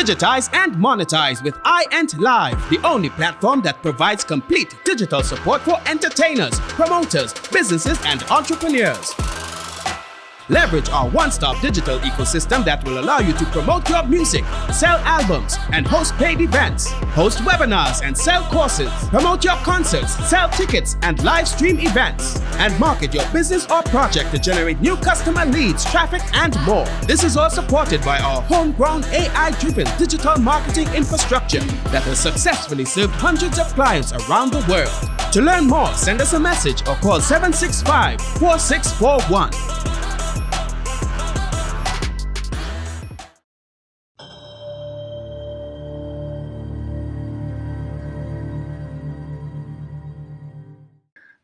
Digitize and monetize with iEnt Live, the only platform that provides complete digital support for entertainers, promoters, businesses, and entrepreneurs. Leverage our one-stop digital ecosystem that will allow you to promote your music, sell albums, and host paid events, host webinars and sell courses, promote your concerts, sell tickets and live stream events, and market your business or project to generate new customer leads, traffic, and more. This is all supported by our homegrown AI-driven digital marketing infrastructure that has successfully served hundreds of clients around the world. To learn more, send us a message or call 765-4641.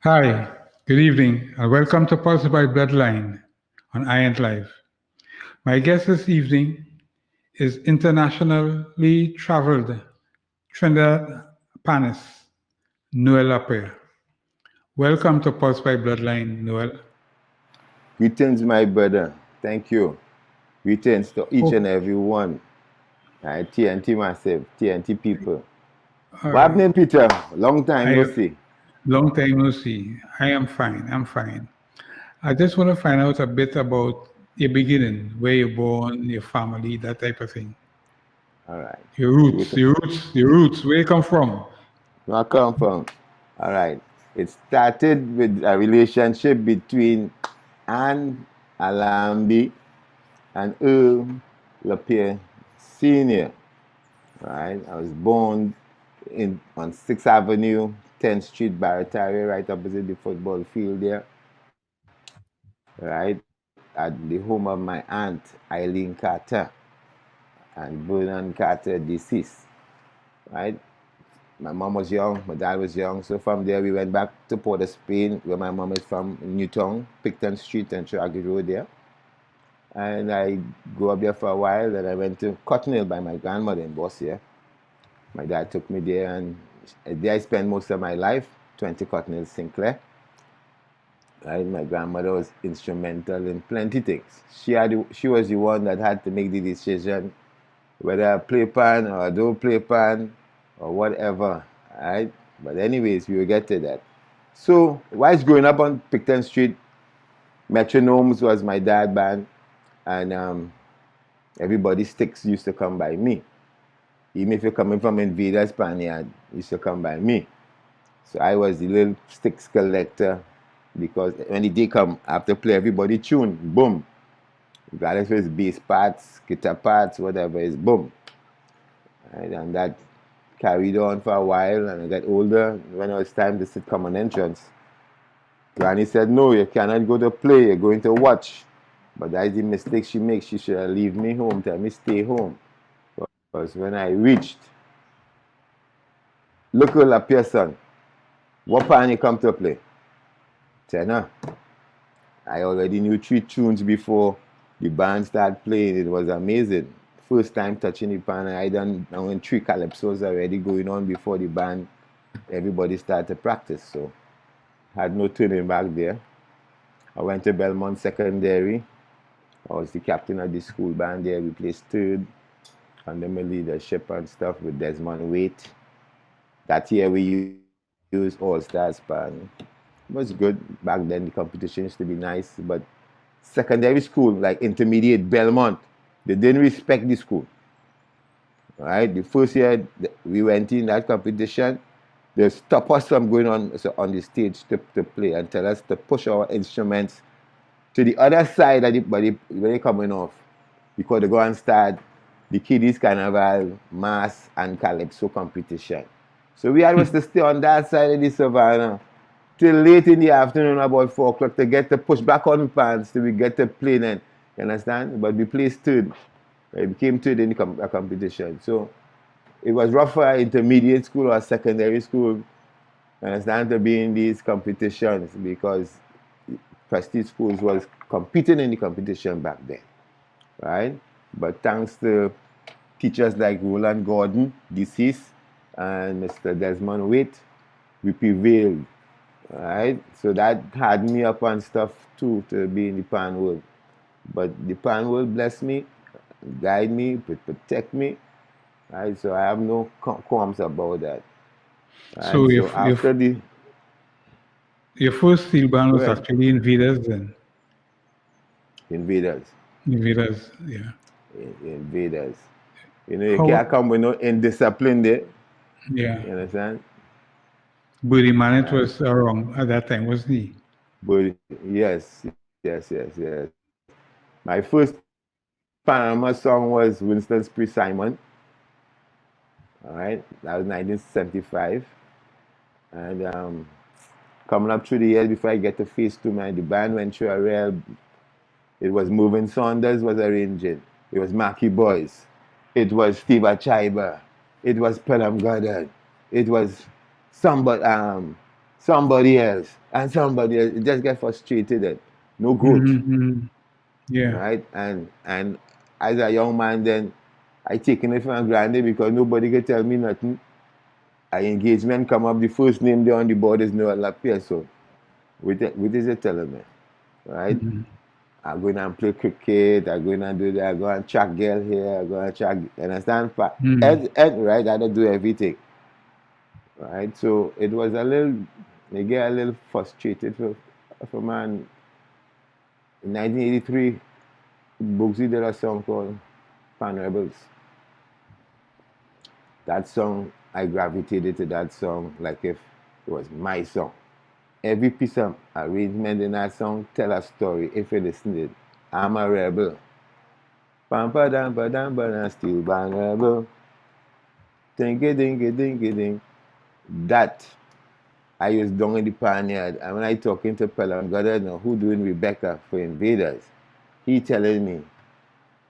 Hi, good evening, and welcome to Pulse by Bloodline on iEnt Live. My guest this evening is internationally traveled Trinidad Panis, Noel La Pierre. Welcome to Pulse by Bloodline, Noel. Greetings, my brother. Thank you. Greetings to each and every one. TNT massive, TNT people. What happening, Peter? Long time no see. Long time no see. I am fine. I'm fine. I just want to find out a bit about your beginning, where you're born, your family, that type of thing. All right. Your roots, where you come from? Where I come from? All right. It started with a relationship between Anne Alambi and Noel La Pierre Sr. Right. I was born on 6th Avenue, 10th Street, Barataria, right opposite the football field there. Right. At the home of my aunt, Eileen Carter, and Vernon Carter, deceased. Right. My mom was young, my dad was young, so from there we went back to Port of Spain, where my mom is from, in Newtown, Picton Street and Tragedy Road there. And I grew up there for a while, then I went to Cotton Hill by my grandmother in Bossier. My dad took me there, and there I spent most of my life, 20 Cotton Hill, Sinclair. Right? My grandmother was instrumental in plenty things. She was the one that had to make the decision whether a play pan or a don't play pan or whatever. Right? But anyways, we will get to that. So, whilst growing up on Picton Street, Metronomes was my dad's band, and everybody's sticks used to come by me. Even if you're coming from Invaders Spaniard, used to come by me. So I was the little sticks collector, because when the day come, I have to play everybody tune, boom. Regardless if it's bass parts, guitar parts, whatever, it's boom. Right? And that carried on for a while, and I got older. When it was time to sit common entrance, Granny said, no, you cannot go to play, you're going to watch. But that's the mistake she makes. She should have leave me home, tell me stay home. Because when I reached, look at La Pierre, son, what pan you come to play? Tenor. I already knew 3 tunes before the band started playing. It was amazing. First time touching the pan, I done 3 calypsos already going on before the band, everybody started to practice. So had no turning back there. I went to Belmont Secondary. I was the captain of the school band there. We placed 3rd under my leadership and stuff with Desmond Waite. That year we used All-Stars band. It was good. Back then the competition used to be nice, but secondary school, like intermediate, Belmont, they didn't respect the school. Right? The first year we went in that competition, they stopped us from going on the stage to play and tell us to push our instruments to the other side of the body when they're coming off, because they go and start the Kiddies Carnival, Mass, and Calypso competition. So we had to stay on that side of the savannah till late in the afternoon, about 4 o'clock, to get to push back on the pants till we get to play then. You understand? But we placed 3rd. We became 3rd in the competition. So it was rough for intermediate school or secondary school, you understand, to be in these competitions, because prestige schools was competing in the competition back then. Right? But thanks to teachers like Roland Gordon, deceased, and Mr. Desmond Waite, we prevailed. Right? So that had me up on stuff too, to be in the pan world. But the pan world bless me, guide me, protect me, right? So I have no qualms about that. So Right? So after the your first steel band go was ahead, actually Invaders then. invaders, Invaders, yeah. invaders. You know, you How, can't come with no indiscipline there. yeah. You understand? Buddy Manet Right? was around at that time, wasn't he? But yes. My first Panama song was Winston's Pre Simon. All right, that was 1975. And coming up through the years before I get to Phase 2, man, the band went through a real. It was Moving Saunders was arranging. It was Mackie Boys. It was Steve Achaiba. It was Pelham Goddard. It was somebody somebody else and somebody else. It just get frustrated and no growth. Mm-hmm. Yeah. Right? And as a young man then I taken it for granted because nobody could tell me nothing. Our engagement come up, the first name there on the board is Noel La Pierre. So what is it telling me? Right? Mm-hmm. I go in and play cricket, I go in and do that, I go and track girl here, I go and track, you understand? Mm-hmm. Right, I don't do everything. Right? So it was a little, they get a little frustrated for man. In 1983, Bugsy did a song called Pan Rebels. That song, I gravitated to that song like if it was my song. Every piece of arrangement in that song tell a story if you listen to it. I'm a rebel. Pam pa dam pa dam pa dam, still bang rebel. Dinky dinky dinky ding. That I was down in the panyard, and when I talking to Pelham Goddard now, who doing Rebecca for Invaders, he telling me,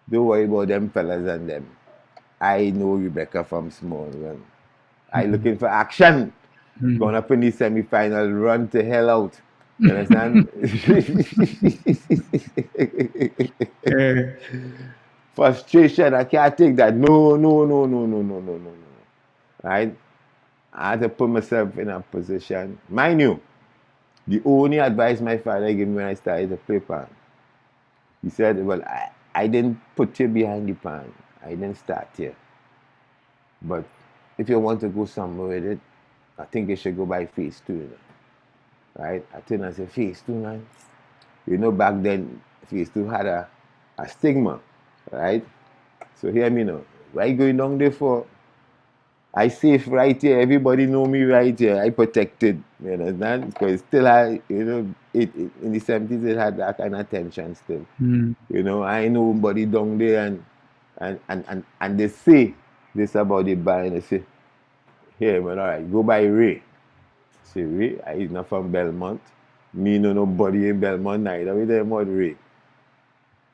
don't worry about them fellas and them. I know Rebecca from small run. I looking for action. Going up in the semi-final, run to hell out. You understand? Yeah. Frustration, I can't take that. No. Right? I had to put myself in a position. Mind you, the only advice my father gave me when I started to play pan, he said, well, I didn't put you behind the pan. I didn't start here. But if you want to go somewhere with it, I think you should go by Phase 2. You know? Right? I turned and said, Phase 2, man. You know, back then, Phase 2 had a stigma. Right? So hear me now. Why you going down there for? I safe right here. Everybody know me right here. I protected. You understand? Because still, in the 70s, it had that kind of tension still. Mm-hmm. You know, I ain't nobody down there and they say this about the band. They say, here, man, all right, go by Ray. I say, Ray? He's not from Belmont. Me know nobody in Belmont neither. We them about Ray.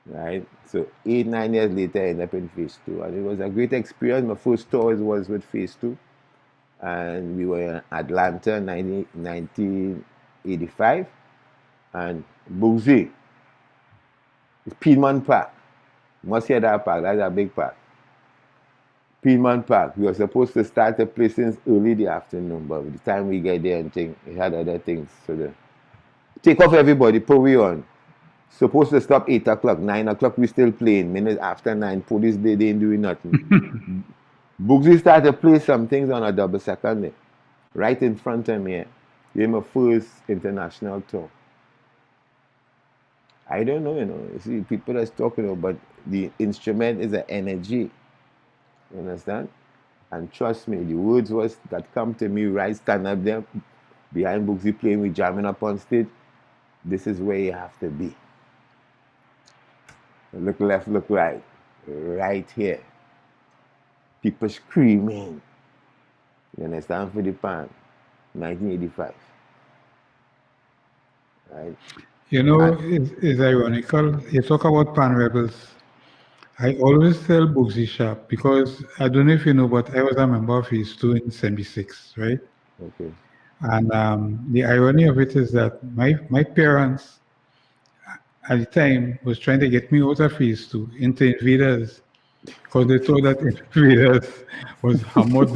Right? So 8-9 years later, I ended up in Phase 2. And it was a great experience. My first tour was with Phase 2. And we were in Atlanta in 1985. And Bugsy, it's Piedmont Park. You must hear that park. That's a big park. Piedmont Park. We were supposed to start the play since early the afternoon, but by the time we get there and think, it had other things. So take off everybody, put we on. Supposed to stop 8 o'clock, 9 o'clock we still playing. Minutes after 9, police they ain't doing nothing. Bugsy started to play some things on a double second right in front of me. It was my first international tour. I don't know, you see, people that's talking about, but the instrument is an energy. You understand? And trust me, the words that come to me right stand up there behind Bugsy playing with jamming up on stage. This is where you have to be. Look left, look right. Right here. People screaming. You understand? For the pan. 1985. Right? You know, it's ironical. You talk about Pan Rebels. I always tell Bugsy Sharp because I don't know if you know, but I was a member of Phase 2 in 76, right? Okay. And the irony of it is that my parents at the time was trying to get me out of Phase 2 into Invaders because they thought that Invaders was more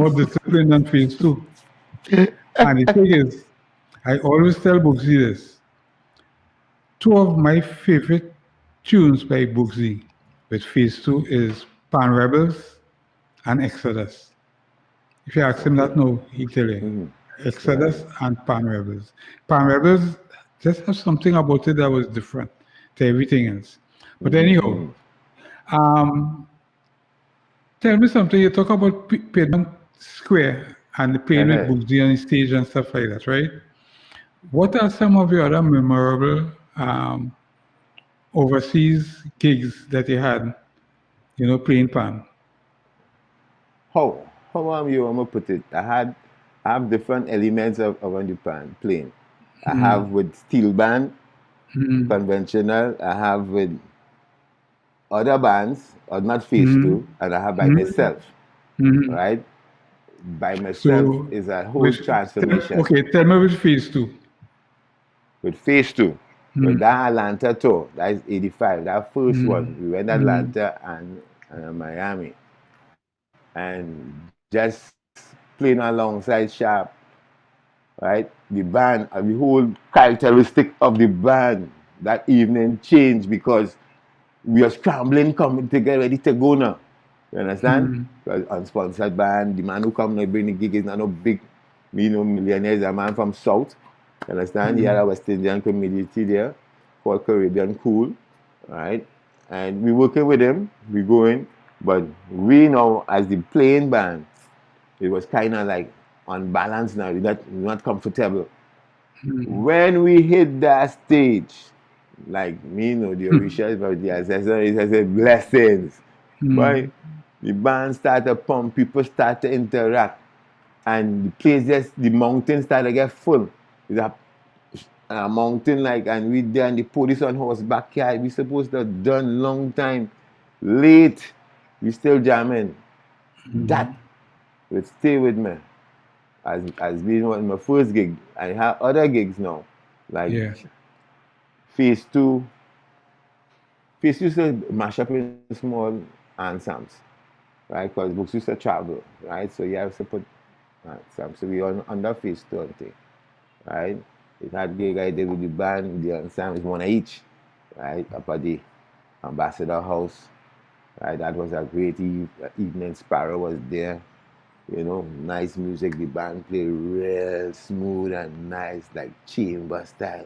disciplined than Phase 2. And the thing is, I always tell Bugsy this. Two of my favorite tunes by Bugsy with Phase 2 is Pan Rebels and Exodus. If you ask him that, no, he tell you. Exodus and Pan Rebels. Pan Rebels just have something about it that was different to everything else. But anyhow, um, tell me something. You talk about Piedmont Square and playing with Boogsy on stage and stuff like that, right? What are some of your other memorable overseas gigs that you had, playing pan? How you want to put it? I have different elements of on the playing. I have with steel band, conventional. I have with other bands, or not phase two, and I have by myself. Right? By myself So, is a whole which, transformation. tell me which phase two. With phase two, with that Atlanta tour, that is 85, that first one, we went to Atlanta and Miami. And just playing alongside Sharp, right? The band, the whole characteristic of the band that evening changed because we are scrambling, coming to get ready to go now. You understand? Because unsponsored band, the man who come now bring the gig is not no big, millionaire, is a man from South. You understand? He had a West Indian community there called Caribbean Cool, right? And we working with him, we going, but we know as the playing band, it was kind of like unbalanced now, we're not comfortable. When we hit that stage, like the Orisha, but the ancestor, it has a blessings. But the band started to pump, people start to interact, and the place the mountain started to get full. It's a mountain and we there and the police on horseback backyard. We supposed to have done long time. Late, we still jamming. That would stay with me as being one of my first gig. I have other gigs now, like phase two. Phase two used to mash up in small ensembles, right? Because books used to travel, right? So you have to put ensembles. So we on under phase two thing, right? It had gig I did with the band, the ensembles, one each, right? Up at the Ambassador House, right? That was a great evening. Sparrow was there. Nice music. The band played real smooth and nice, like chamber style.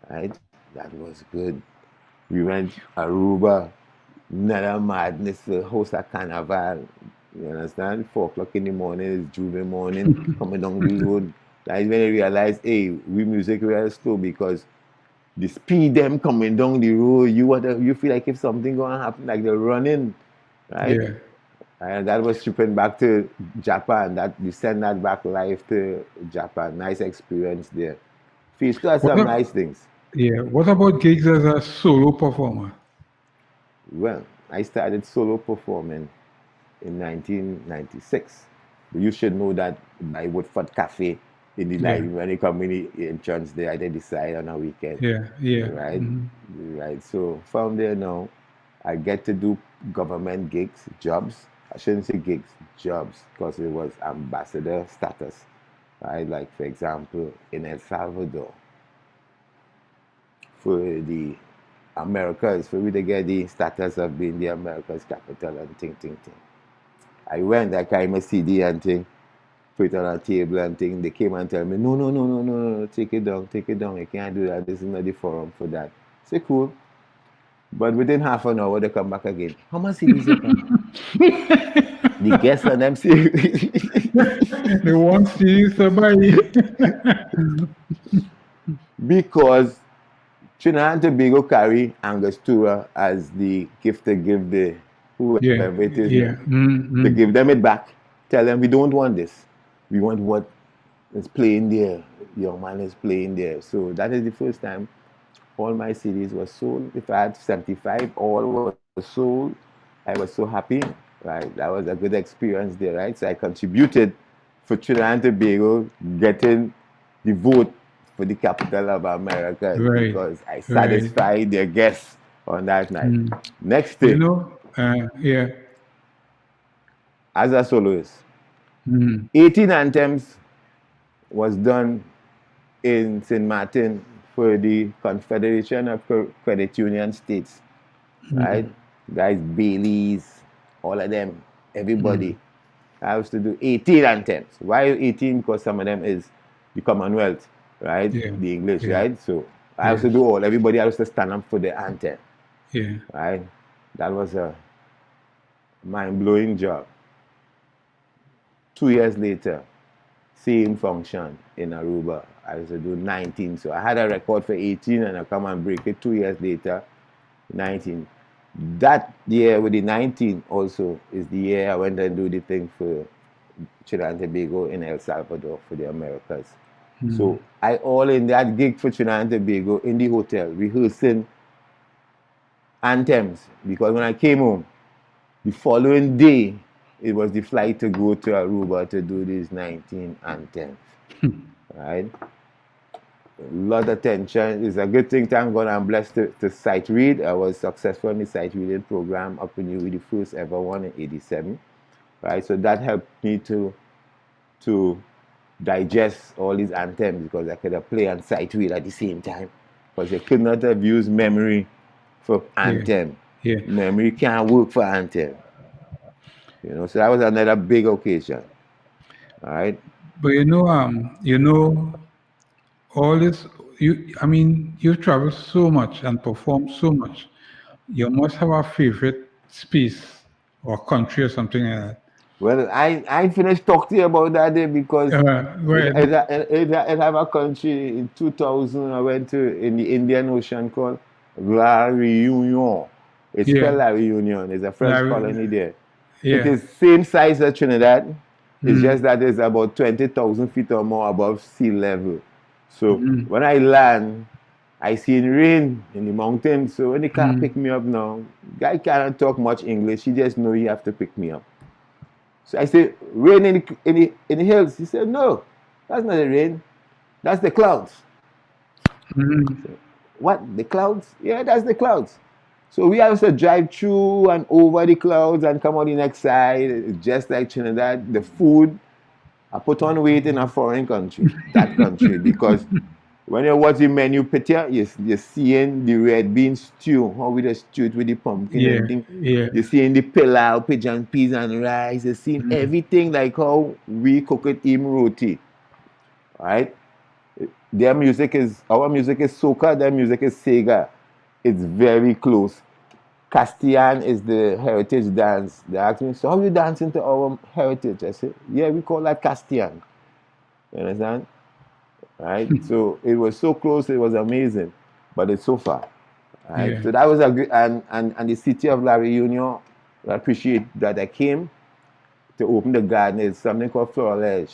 Right? That was good. We went Aruba, another madness, host a carnival. You understand? 4 o'clock in the morning is Juve morning, coming down the road. That is when I realized, hey, we music real slow because the speed them coming down the road, you feel like if something gonna happen, like they're running, right? Yeah. And that was shipping back to Japan. That we send that back live to Japan. Nice experience there. Phase two has some nice things. Yeah. What about gigs as a solo performer? Well, I started solo performing in 1996. But you should know that by Woodford Cafe in the night when you come in the entrance there, I did decide on a weekend. Yeah. Right? Right. So from there now, I get to do government gigs, jobs. I shouldn't say gigs, jobs, because it was ambassador status, right? Like, for example, in El Salvador, for the Americas, for me to get the status of being the Americas capital and thing. I went, I carried my CD and thing, put it on a table and thing. They came and tell me, no, take it down. You can't do that. This is not the forum for that. I say, cool. But within half an hour, they come back again. How much CDs you come? The guests on them say, they want CDs to buy. Because Trinidad and Tobago carry Angostura as the gift to give the whoever it is. To give them it back. Tell them we don't want this. We want what is playing there. Young man is playing there. So that is the first time all my CDs were sold. If I had 75, all were sold. I was so happy, right? That was a good experience there, right? So I contributed for Trinidad and Tobago getting the vote for the capital of America because I satisfied their guests on that night. Next thing, as a soloist, 18 anthems was done in St. Martin for the Confederation of Credit Union States, right? Guys, Baileys, all of them, Everybody. I used to do 18 anthems. Why 18? Because some of them is the Commonwealth, right? Yeah. The English, Yeah. right? So I used to do all. Everybody used to stand up for the anthem, Yeah. right? That was a mind-blowing job. 2 years later, same function in Aruba. I used to do 19. So I had a record for 18 and I come and break it 2 years later, 19. That year with the 19 also is the year I went and do the thing for Trinidad and Tobago in El Salvador for the Americas. So I all in that gig for Trinidad and Tobago in the hotel rehearsing anthems, because when I came home, the following day, it was the flight to go to Aruba to do these 19 anthems, right? A lot of tension. It's a good thing, thank God I'm blessed to sight read. I was successful in the sight reading program up in the first ever one in 87, right? So that helped me to digest all these anthems, because I could play and sight read at the same time, because you could not have used memory for anthem. Yeah. Memory can't work for anthem. You know, so that was another big occasion. All right. But all this. You travel so much and perform so much. You must have a favorite space or country or something like that. Well, I finished talking to you about that day, because Go ahead. I have a country in 2000. I went to in the Indian Ocean called La Réunion. It's spelled La Réunion. It's a French colony there. Yeah. It is same size as Trinidad. It's just that it's about 20,000 feet or more above sea level. So when I land, I see rain in the mountains. So when the car pick me up now, guy cannot talk much English. He just know he have to pick me up. So I say, rain in the hills. He said, no, that's not the rain. That's the clouds. So, what? The clouds? Yeah, that's the clouds. So we have to drive through and over the clouds and come on the next side, just like Trinidad. The food, I put on weight in a foreign country, that country, because when you watch the menu picture, you're seeing the red bean stew, how we just stew it with the pumpkin and everything. You're seeing the pilau, pigeon peas and rice. You're seeing everything like how we cook it in roti, right? Our music is soca, their music is sega. It's very close. Castellan is the heritage dance. They ask me, so how you dancing to our heritage? I said, yeah, we call that Castellan. You understand? Right? So it was so close, it was amazing. But it's so far. Right? Yeah. So that was a good, and the city of La Réunion, I appreciate that I came to open the garden. It's something called Floralege.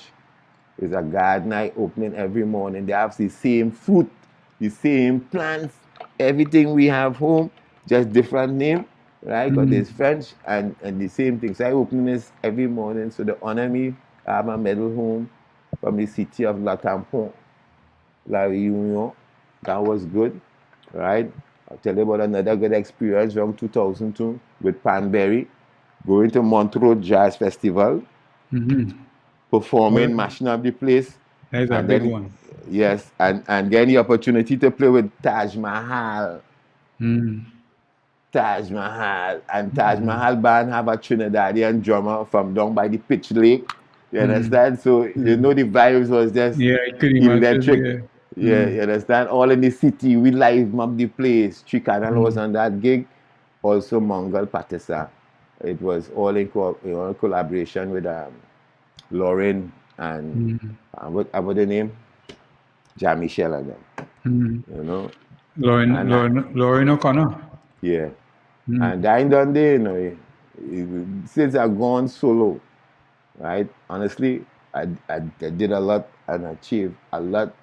It's a garden I opening every morning. They have the same fruit, the same plants, everything we have home, just different name, right? Because there's French and the same thing. So I open this every morning. So they honor me. I have my medal home from the city of La Tampon, La Réunion. That was good, right? I'll tell you about another good experience from 2002 with Panberry, going to Montreux Jazz Festival, performing, mashing up the place. That's a big one. Yes, and getting the opportunity to play with Taj Mahal. Taj Mahal. And Taj Mahal band have a Trinidadian drummer from down by the Pitch Lake. You understand? So, you know, the vibes was just electric. Yeah, you understand? All in the city, we live up the place. Tricanal was on that gig. Also, Mongol Patissa. It was all in collaboration with Lauren and what the name? Jean-Michel and them. You know? Lauren O'Connor. Yeah. And Dying Dundee, you know, since I've gone solo, right? Honestly, I did a lot and achieved a lot.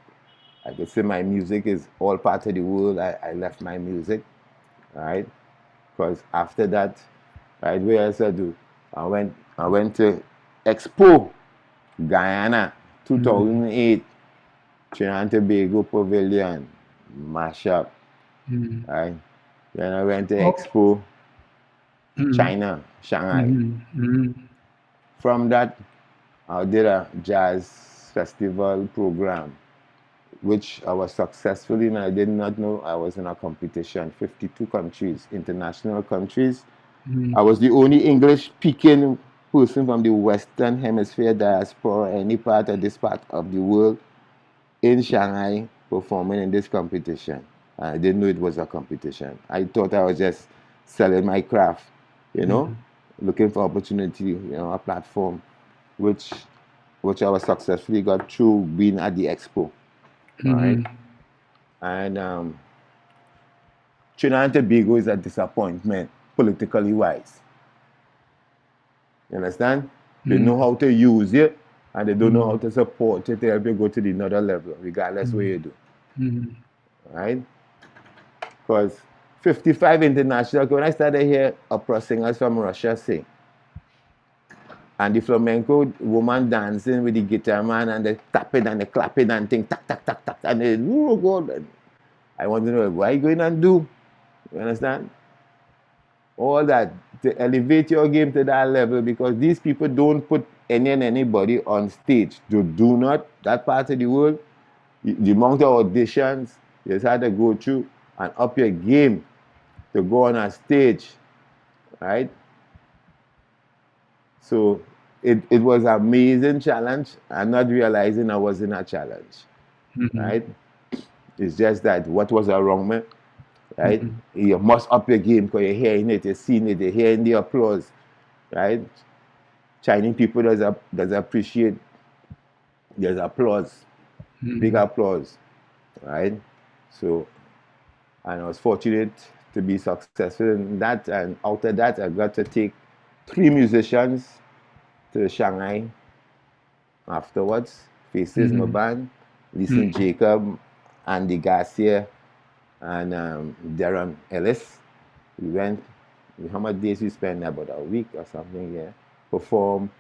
I could say my music is all part of the world. I left my music, right? Because after that, right, what else I do? I went to Expo, Guyana, 2008, Trinidad and Tobago Pavilion, mashup, right? Then I went to Expo, China, Shanghai. From that, I did a jazz festival program, which I was successful in. I did not know I was in a competition, 52 countries, international countries. I was the only English speaking person from the Western Hemisphere diaspora, any part of this part of the world, in Shanghai performing in this competition. I didn't know it was a competition. I thought I was just selling my craft, looking for opportunity, a platform, which I was successfully got through being at the expo. All right. And Trinidad and Tobago is a disappointment, politically wise. You understand? They know how to use it, and they don't know how to support it to help you go to the another level, regardless what you do. Right? Because 55 international, when I started here, opera singers from Russia sing. And the flamenco woman dancing with the guitar man, and they tapping and they clapping and thing, tack, tack, tack, tack, and they, oh God. I want to know, what are you going and do? You understand? All that to elevate your game to that level, because these people don't put any and anybody on stage. They do not, that part of the world, the amount of auditions you just had to go through and up your game to go on a stage, right? So it was an amazing challenge. I'm not realizing I was in a challenge, right? It's just that what was around me, right? You must up your game because you're hearing it, you're seeing it, you're hearing the applause, right? Chinese people does appreciate, there's applause, big applause, right? So, and I was fortunate to be successful in that, and out of that I got to take 3 musicians to Shanghai afterwards. Faces my band, Listen Jacob, Andy Garcia, and Darren Ellis. We went, how much days we spent? About a week or something, yeah. Perform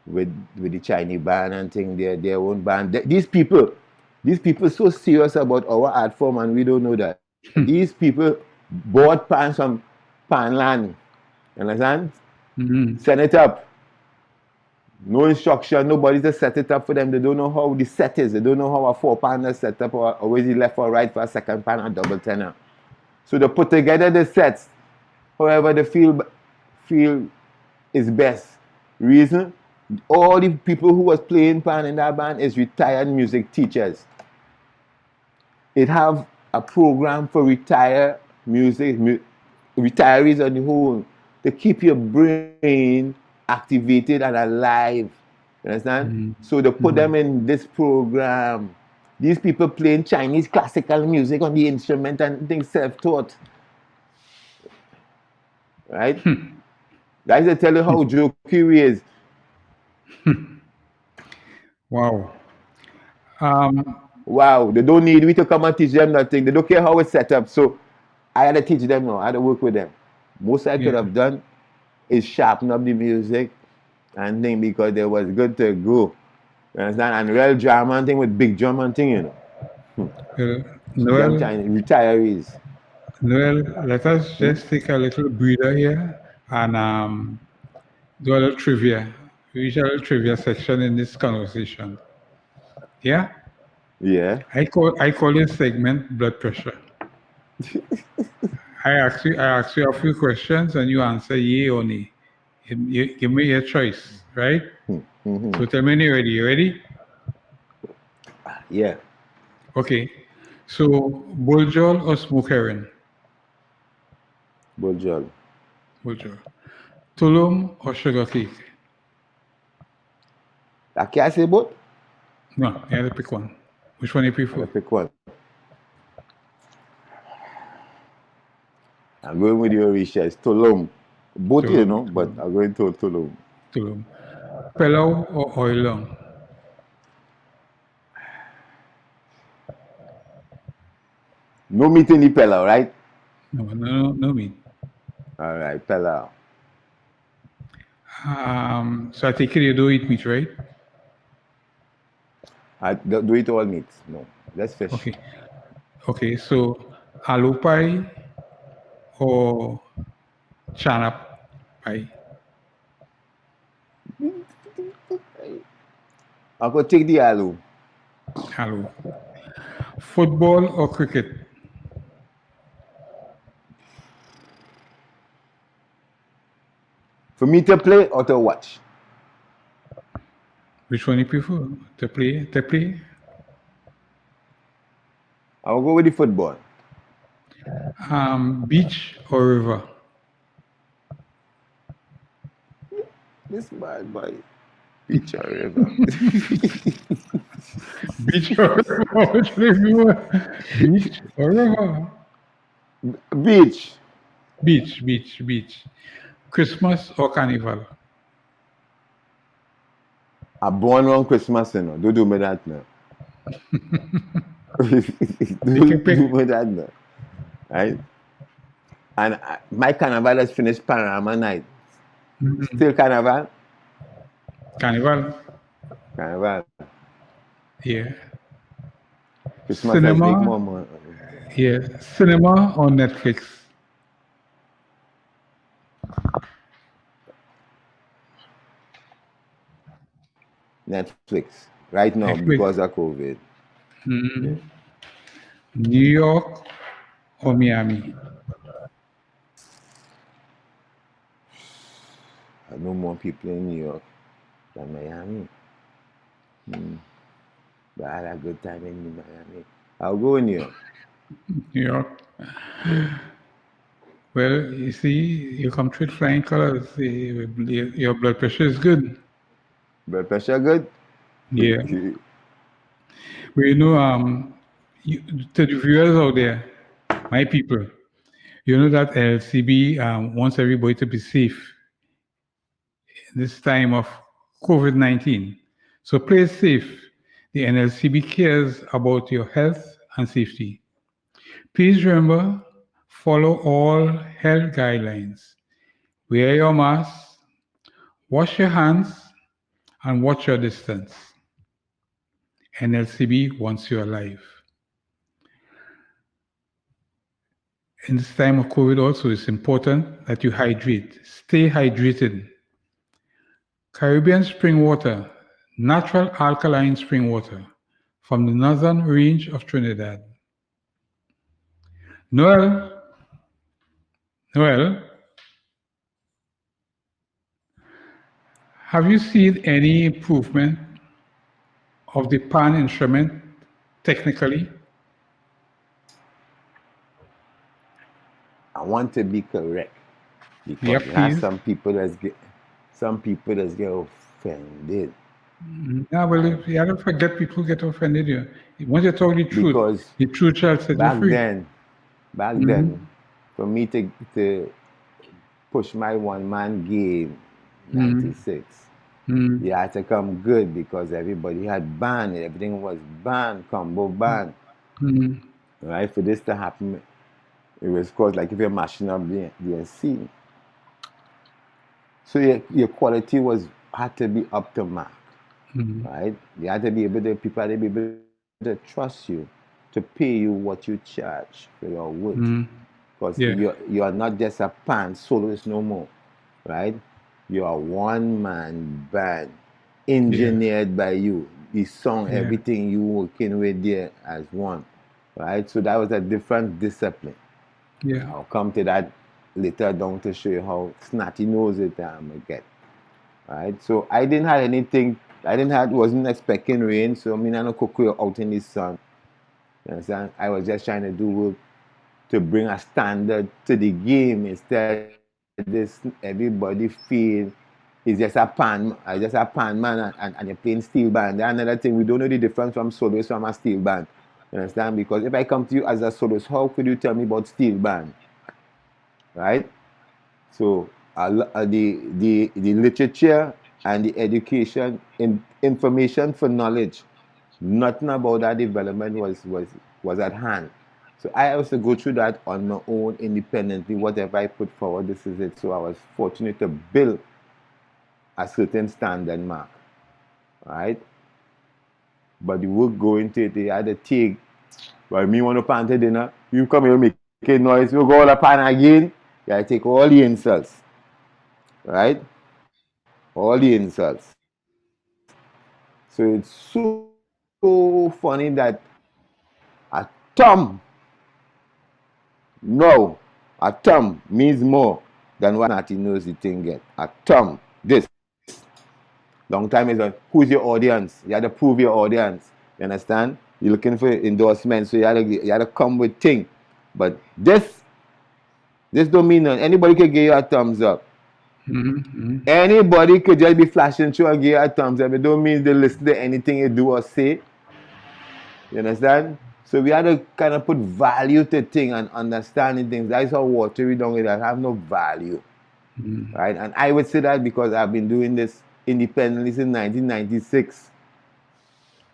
with the Chinese band and thing, their own band. These people so serious about our art form, and we don't know that. These people bought pans from Panland, you understand? Send it up. No instruction, nobody to set it up for them. They don't know how the set is. They don't know how a 4-pan is set up, or always left or right for a second pan or double tenor. So they put together the sets however they feel is best. Reason, all the people who was playing pan in that band is retired music teachers. It have a program for retired retirees on the whole, to keep your brain activated and alive. You understand? So they put them in this program. These people playing Chinese classical music on the instrument and things self-taught. Right? That's to tell you how jokey he is. Wow. Wow, they don't need me to come and teach them nothing. They don't care how it's set up. So I had to teach them now. I had to work with them. Most I could have done is sharpen up the music and thing, because they was good to go. You understand? And real drama and thing with big drum and thing, you know. Noel, Retirees. Noel, let us just take a little breather here and do a little trivia. We reach a little trivia section in this conversation. Yeah? Yeah. I call this segment blood pressure. I ask you a few questions and you answer yay or nay. You give me your choice, right? So tell me when you're ready. You ready? Yeah. Okay. So buljol or smoke herring? Buljol. Buljol. Tulum or sugar cake? I can't say both. No, you have to pick one. Which one you I prefer? pick one. I'm going with your research. Tulum. Both, Tulum, you know, but I'm going to Tulum. Tulum. Pelau or oilong? No meat in the Pella, right? No meat. All right, Pella. So I take it you don't eat meat, right? I do it all meat. No, that's fish. Okay. Okay, so aloo pie or chana pie? I'm going to take the aloo. Aloo. Football or cricket? For me to play or to watch? Which one you prefer to play? I'll go with the football. Beach or river? This bad boy. Beach or river. Beach or river? Which one you prefer? Beach or river? Beach. Beach. Christmas or carnival? I born on Christmas, you know. Don't do me that now. Don't do me that now. Right? And my carnival has finished Panorama night. Still carnival? Carnival. Yeah. Christmas has big more. Yeah. Cinema or Netflix? Netflix. Right now because of COVID. Yeah. New York or Miami? I know more people in New York than Miami. But I had a good time in Miami. I'll go in New York. New York. Well, you see, you come through with flying colors. Your blood pressure is good. Blood pressure good? Yeah. Well, you know, to the viewers out there, my people, you know that LCB wants everybody to be safe in this time of COVID-19. So play safe. The NLCB cares about your health and safety. Please remember, follow all health guidelines. Wear your mask, wash your hands, and watch your distance. NLCB wants you alive. In this time of COVID also, it's important that you hydrate. Stay hydrated. Caribbean spring water, natural alkaline spring water from the northern range of Trinidad. Noel, have you seen any improvement of the pan instrument technically? I want to be correct because Yeah, there are please. some people that get offended. Yeah, well, you don't forget people get offended here. Once you talk the truth, Because the truth shall set you back free. then, for me to push my one-man game, 96, you had to come good because everybody had banned. Everything was banned, combo banned. Right? For this to happen, it was called like if you're mashing up the scene. So your quality had to be up to mark. Right? You had to be able to, people had to be able to trust you, to pay you what you charge for your work. Because you are not just a pan soloist no more. Right? You are one-man band, engineered by you. The song, everything you working with there as one. Right? So that was a different discipline. Yeah. I'll come to that later down to show you how snotty nose it get. Right? So I didn't have anything, wasn't expecting rain, so I mean I no cook out in the sun. You understand? I was just trying to do work to bring a standard to the game instead this everybody feel it's just a pan man and you're playing steel band. That's another thing, we don't know the difference from soloist from a steel band. You understand? Because if I come to you as a soloist, how could you tell me about steel band? Right? So the literature and the education, information for knowledge, nothing about that development was at hand. So I also go through that on my own independently. Whatever I put forward, this is it. So I was fortunate to build a certain standard mark, right? But the work going to it, they had to take. Well, me want to pan to dinner. You come here making noise. You go all up pan again. You gotta take all the insults, right? All the insults. So it's so funny that a thumb, no, a thumb means more than what Natty knows the thing get. A thumb, this. Long time is who's your audience? You had to prove your audience. You understand? You're looking for endorsement, so you had to come with thing. But this don't mean nothing. Anybody could give you a thumbs up. Anybody could just be flashing through and give you a thumbs up. It don't mean they listen to anything you do or say. You understand? So we had to kind of put value to things and understanding things. That's how watery down it have no value. Right? And I would say that because I've been doing this independently since 1996.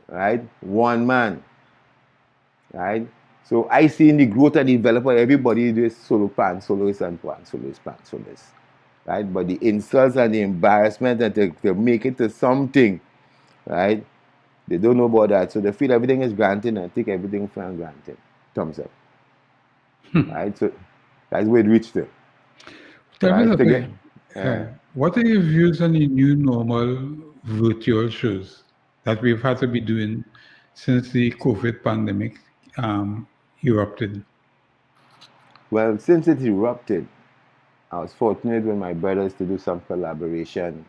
Right? One man. Right? So I see in the growth and development, everybody does soloist and soloist. Right? But the insults and the embarrassment and to make it to something, right? They don't know about that. So they feel everything is granted and take everything for granted. Thumbs up. Right? So that's where it reached there. Tell me something. What are your views on the new normal virtual shows that we've had to be doing since the COVID pandemic erupted? Well, since it erupted, I was fortunate with my brothers to do some collaboration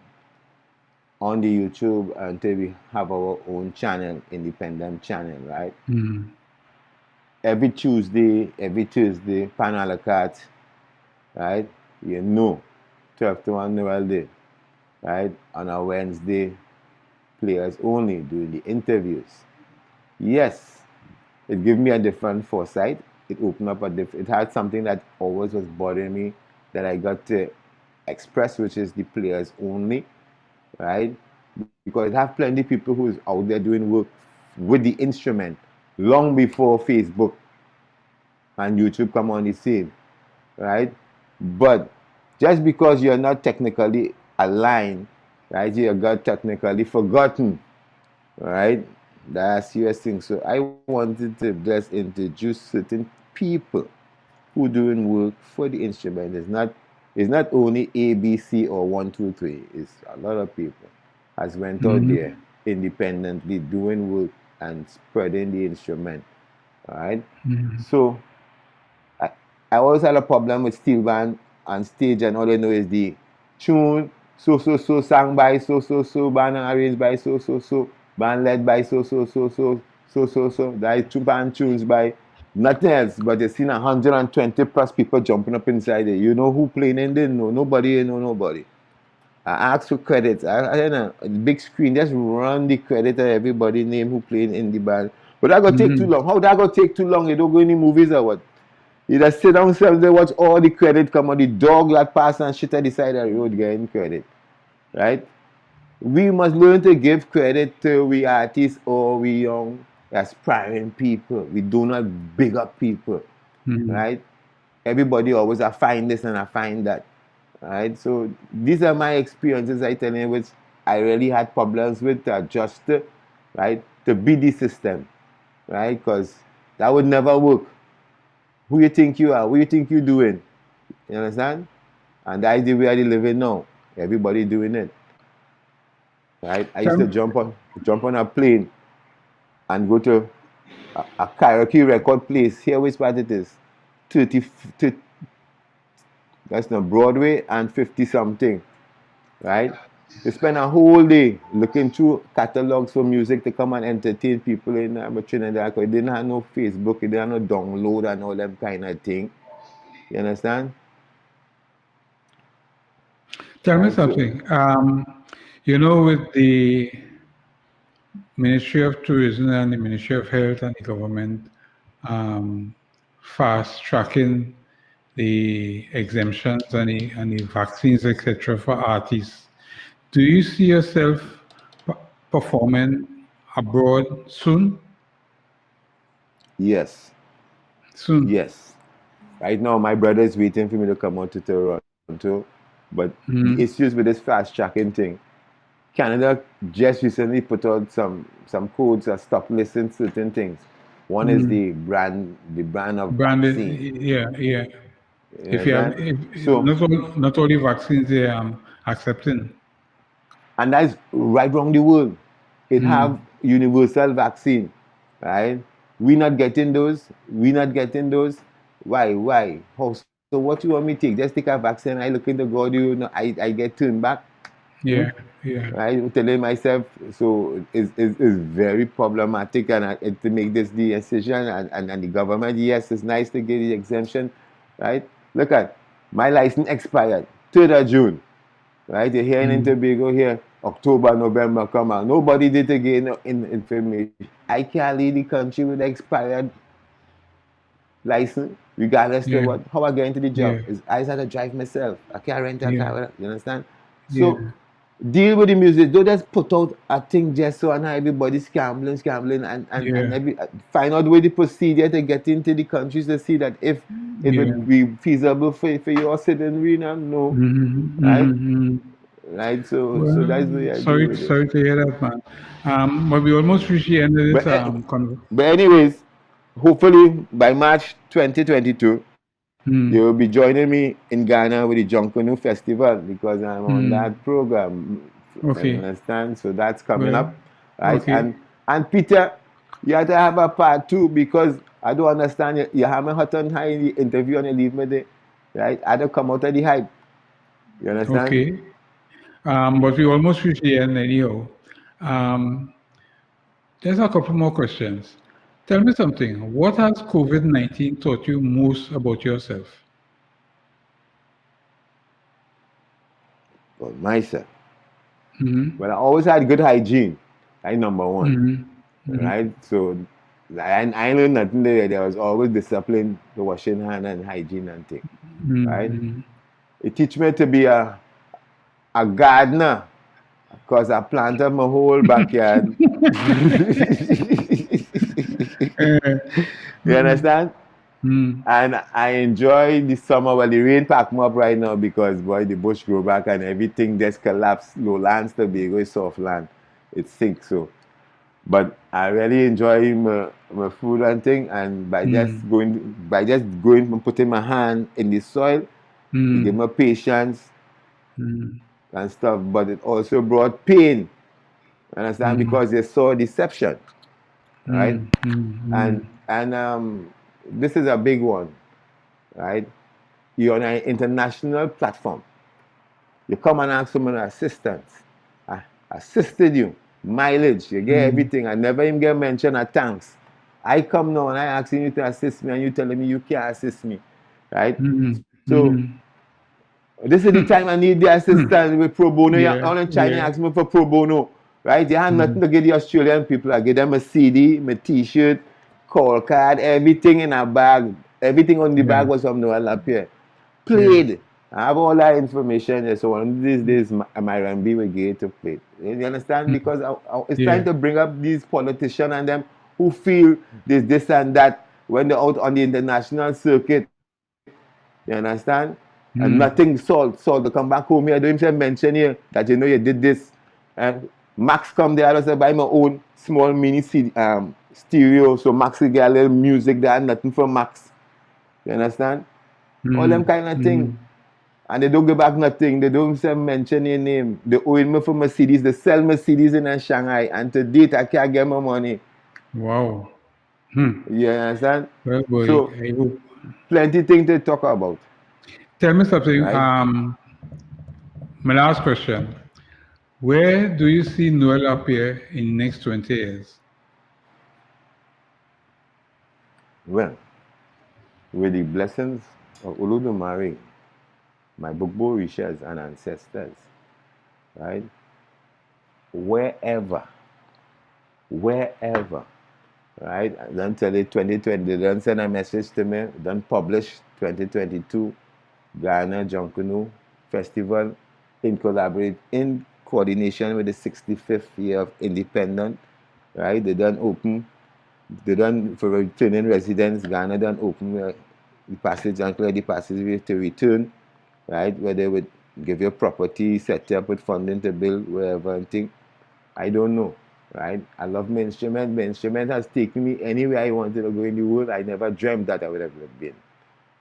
on the YouTube until we have our own channel, independent channel, right? Every Tuesday, every Thursday, pan a la carte, right? 12 to 1 Noel Day, right? On a Wednesday, players only doing the interviews. Yes, it gave me a different foresight. It opened up it had something that always was bothering me that I got to express, which is the players only, right? Because I have plenty of people who's out there doing work with the instrument long before Facebook and YouTube come on the scene, right? But just because you're not technically aligned, right, you got technically forgotten, right? That's a serious thing. So I wanted to just introduce certain people who doing work for the instrument. It's not only A, B, C or 1, 2, 3. It's a lot of people has went out there independently doing work and spreading the instrument. All right. So I always had a problem with steel band on stage, and all they know is the tune so sang by so band arranged by so band led by so. That is two band tunes by nothing else, but you seen 120 plus people jumping up inside there. You know who playing in there? No, nobody. I ask for credits. I don't know, the big screen, just run the credit of everybody name who playing in the band. But that gonna take too long. How that gonna take too long? You don't go any movies or what? You just sit downstairs, they watch all the credit come on. The dog that pass and shit at the side of the road getting credit. Right? We must learn to give credit to we artists or we young aspiring people. We do not big up people. Right? Everybody always I find this and I find that. Right? So these are my experiences I tell you, which I really had problems with to adjust to, right? To beat the system. Right? Because that would never work. Who you think you are? What you think you're doing? You understand? And that's the way I living now. Everybody doing it. Right? I used to jump on a plane and go to a karaoke record place. Here which part it is? 30 that's not Broadway and 50 something. Right? They spend a whole day looking through catalogs for music to come and entertain people in Trinidad. Because they didn't have no Facebook, they didn't have no download and all them kind of thing. You understand? Tell me something. With the Ministry of Tourism and the Ministry of Health and the government fast tracking the exemptions and the vaccines, etc., for artists. Do you see yourself performing abroad soon? Yes. Soon? Yes. Right now, my brother is waiting for me to come out to Toronto, but the issues with this fast tracking thing, Canada just recently put out some codes that stop listing certain things. One is the brand of vaccine. Yeah. If you have, not all the vaccines they are accepting. And that's right around the world. It have universal vaccine, right? We not getting those. Why? How? So what you want me to take? Just take a vaccine. I look in the God, I get turned back. Yeah. Yeah. right? Telling myself, so is very problematic, and to make this decision, and the government, yes, it's nice to get the exemption, right? Look at my license expired 3rd of June, right? You're here in Tobago here, October, November come out. Nobody did again in information. I can't leave the country with expired license, regardless to Yeah. what, how I get into the job. Yeah. I just have to drive myself. I can't rent a Yeah. car. You understand? Yeah. So deal with the music. Don't just put out a thing just so and everybody scrambling Yeah. and find out where the procedure to get into the countries to see that if it Yeah. would be feasible for your citizenry. No, Mm-hmm. right? Mm-hmm. Right. So that's the Well, way I deal with it. sorry to hear that, man. But we almost reached the end of this But anyways, hopefully by March 2022, they will be joining me in Ghana with the Junkanoo Festival because I'm on that program. You Okay. understand? So that's coming Well, up, right? okay. And Peter, you have to have a part 2 because I don't understand you. You haven't hot on high in the interview and you leave me there, right? I don't come out of the hype. You understand? Okay. But we almost reached the end anyhow. Um, there's a couple more questions. Tell me something. What has COVID-19 taught you most about yourself? But myself. Mm-hmm. Well, I always had good hygiene. That's number one. Mm-hmm. Right? So I learned nothing there. There was always discipline, the washing hand and hygiene and thing. Right? Mm-hmm. It teach me to be a gardener because I planted my whole backyard. You understand? And I enjoy the summer. Well, the rain pack me up right now because, boy, the bush grow back and everything just collapsed. Lowlands to be soft land. It sinks so. But I really enjoy my food and thing, and by just going and putting my hand in the soil, it gave me patience and stuff. But it also brought pain. Understand? Because they saw deception, right? And this is a big one, right? You're on an international platform. You come and ask someone assistance. I assisted you. Mileage, you get everything. I never even get mentioned at thanks. I come now and I asking you to assist me and you telling me you can't assist me. Right? So this is the time I need the assistance with pro bono. You're Yeah. all in China Yeah. asking me for pro bono. Right? You have nothing to give the Australian people. I give them a CD, my t-shirt, call card, everything in a bag. Everything on the bag was from Noel La Pierre. Played. I have all that information. So one of these days, my R&B will get to play. You understand? Because it's time to bring up these politicians and them who feel this and that when they're out on the international circuit. You understand? And nothing solved. They come back home here. I don't even mention here that you know you did this. And Max come there. I just buy my own small mini CD, stereo. So Max will get a little music there and nothing from Max. You understand? All them kind of thing. And they don't give back nothing. They don't even mention your name. They owe me for Mercedes. They sell Mercedes in Shanghai. And to date, I can't get my money. Wow. You understand? Well, boy, So, I hope. plenty things to talk about. Tell me something. Right? My last question. Where do you see Noel La Pierre in next 20 years? Well, with the blessings of Olodumare, my Bugbo Rishas and ancestors, right? Wherever, right? I don't tell it 2020, they don't send a message to me, don't publish 2022 Ghana Junkanoo Festival in coordination with the 65th year of independence, right? They done for returning residents, Ghana done open the passage and clear the passageway to return, right? Where they would give you property, set you up with funding to build wherever and think. I don't know, right? I love my instrument. My instrument has taken me anywhere I wanted to go in the world. I never dreamt that I would have been.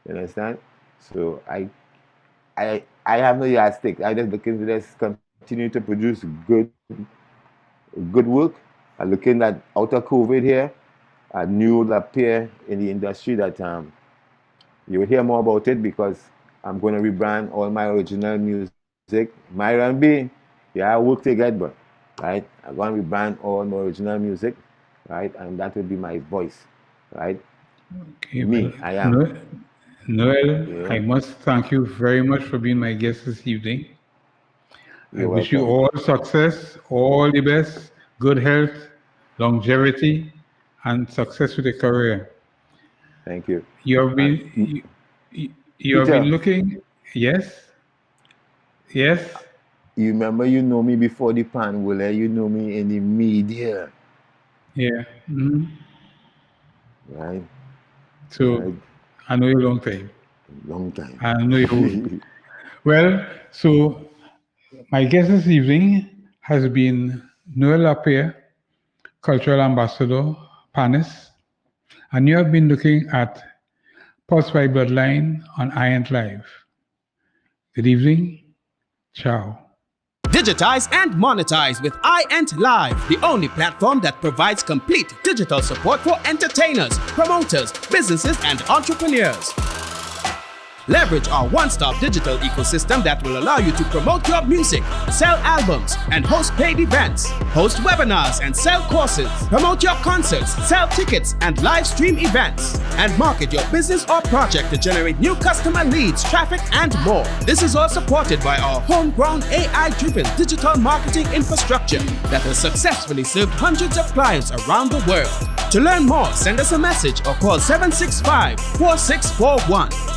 You understand? So I have no yardstick. I just looking to just continue to produce good work. I'm looking at out of COVID here, a new La Pierre in the industry that you will hear more about it because I'm going to rebrand all my original music, my R&B, I work together, right? I'm going to rebrand all my original music, right? And that will be my voice, right? Okay, Me, well, I am. Noel, I Yeah, must thank you very much for being my guest this evening. I you're wish you welcome. all success, all the best, good health, longevity, and success with your career. Thank you. You have And been you have been Peter, looking, yes, yes, you remember you know me before the pan, will you know me in the media, yeah. Mhm. right? So Right? I know you a long time. Long time. I know you. Well, so my guest this evening has been Noel La Pierre, Cultural Ambassador, Panis, and you have been looking at Pulse by Bloodline on iEnt Live. Good evening. Ciao. Digitize and monetize with iEnt Live, the only platform that provides complete digital support for entertainers, promoters, businesses, and entrepreneurs. Leverage our one-stop digital ecosystem that will allow you to promote your music, sell albums, and host paid events, host webinars and sell courses, promote your concerts, sell tickets and live stream events, and market your business or project to generate new customer leads, traffic, and more. This is all supported by our homegrown AI-driven digital marketing infrastructure that has successfully served hundreds of clients around the world. To learn more, send us a message or call 765-4641.